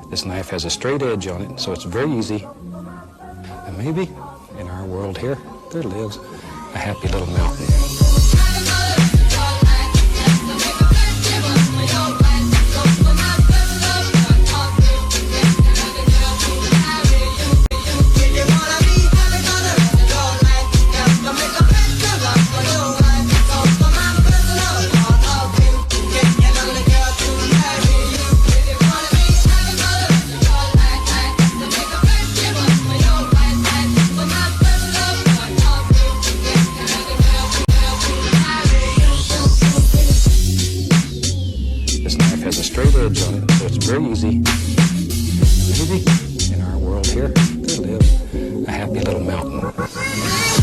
This knife has a straight edge on it, so it's very easy. And maybe in our world here, there lives a happy little mountain. Very easy. Maybe in our world here, there lives a happy little mountain.